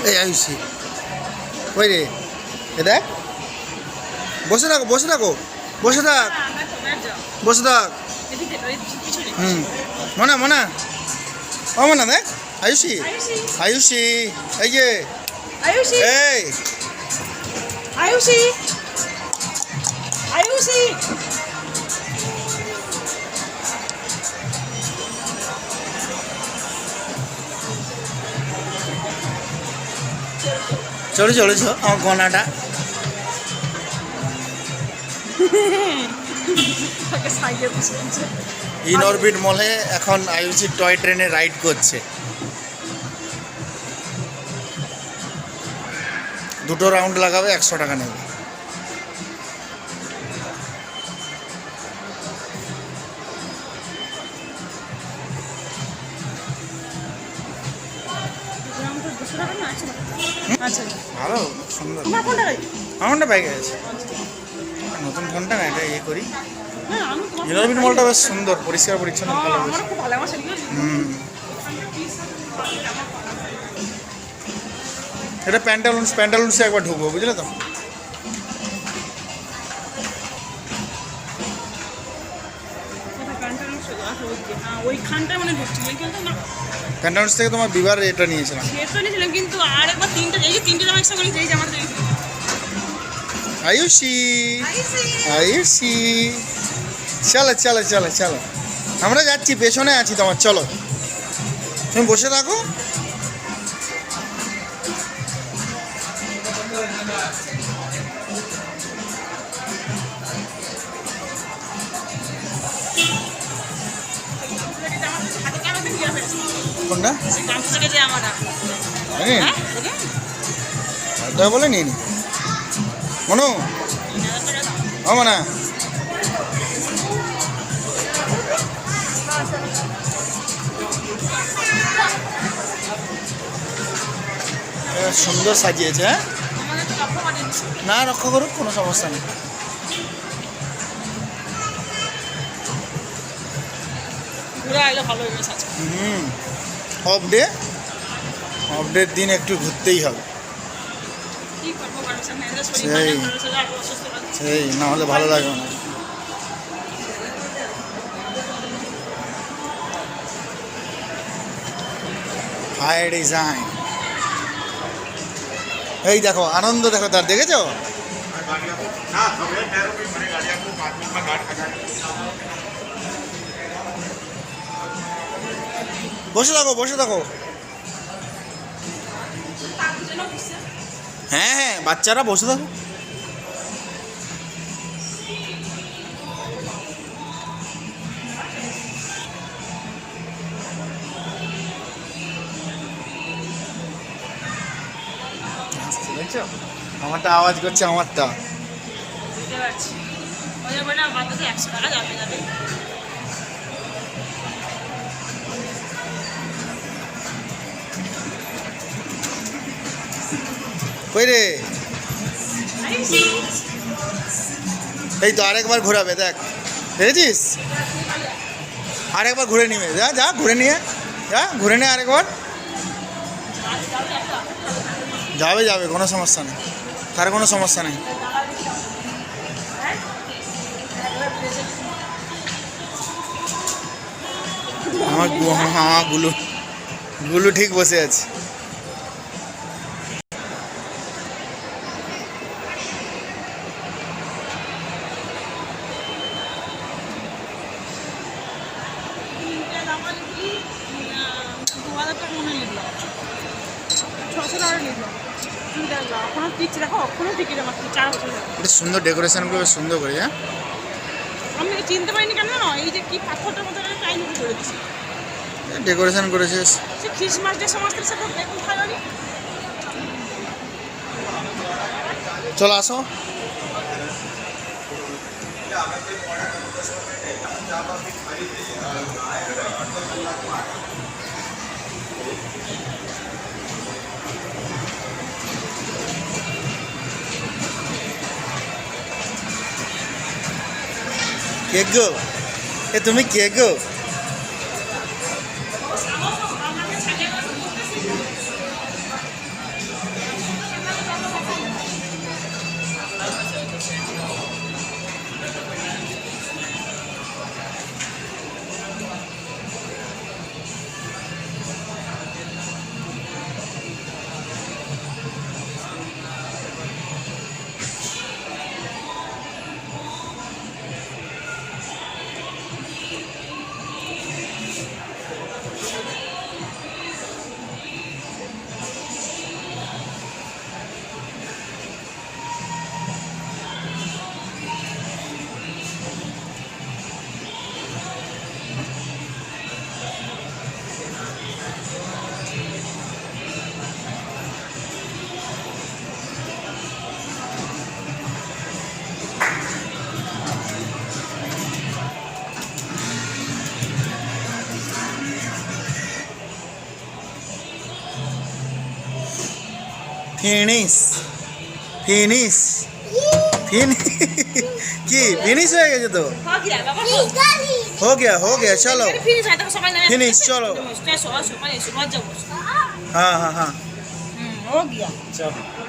এই আয়ুষি কই রে এ দেখ বসে থাকো বসে থাকো বসে থাক বসে থাক মনা মনা ও মনা দেখ আয়ুষি আয়ুষি এই যে আয়ুষি এই আয়ুষি আয়ুষি চলে চলেছ আমার গনাটা ইনঅরবিট মলে এখন আয়ুষি টয় ট্রেনে রাইড করছে দুটো রাউন্ড লাগাবে 100 টাকা নেবে ভালো সুন্দর আমারটা বাইকে আছে নতুন ফোনটা না এটা ইয়ে করি ইনঅরবিট মলটা বেশ সুন্দর পরিষ্কার পরিচ্ছন্ন ভালো এটা প্যান্টালুন্সে একবার ঢুকবো বুঝলে তো প্যান্টালুন্স থেকে তোমার বিবার এটা নিয়েছিলাম কিন্তু আর একবার তিনটে জামা একসাথে যেই জামাটা আয়ুষি আয়ুষি চলো চলো চলো চলো আমরা যাচ্ছি পেছনে আছি তোমার চলো তুমি বসে থাকো কোনটা বলে নিয়ে নি মনু ও মনা সুন্দর সাজিয়েছে হ্যাঁ না রক্ষা করুক কোনো সমস্যা নেই অফ ডের দিন একটু ঘুরতেই হবে সেই না হলে ভালো লাগবে না হাই ডিজাইন এই দেখো আনন্দ দেখো তার দেখেছো বসে থাকো বসে থাকো হ্যাঁ হ্যাঁ বাচ্চারা বসে থাকো আমারটা আওয়াজ করছে আমারটা কই রে এই তো আরেকবার ঘোরাবে দেখ দেখেছিস আরেকবার ঘুরে নিবে যা যা ঘুরে নিয়ে যা ঘুরে নিয়ে আরেকবার যাবে যাবে কোনো সমস্যা নেই তার কোনো সমস্যা নেই আমার গুলু ঠিক বসে আছে সুন্দর ডেকোরেশনগুলো বেশ সুন্দর করে হ্যাঁ আমি চিনতে পারিনি কেন না এই যে কি পাথরটার মতো টাইনি করে দিচ্ছি ডেকোরেশন করেছিস সে খ্রিসমাস ডে সমস্ত সাথে দেখুন খালি চলো আসো কে গো? এ তুমি কে গো? ফিনিশ ফিনিশ ফিনিশ কি ফিনিশ হয়ে গেছে তো? हो गया चलो फिनिश चलो। हाँ हाँ हाँ हो गया। चलो।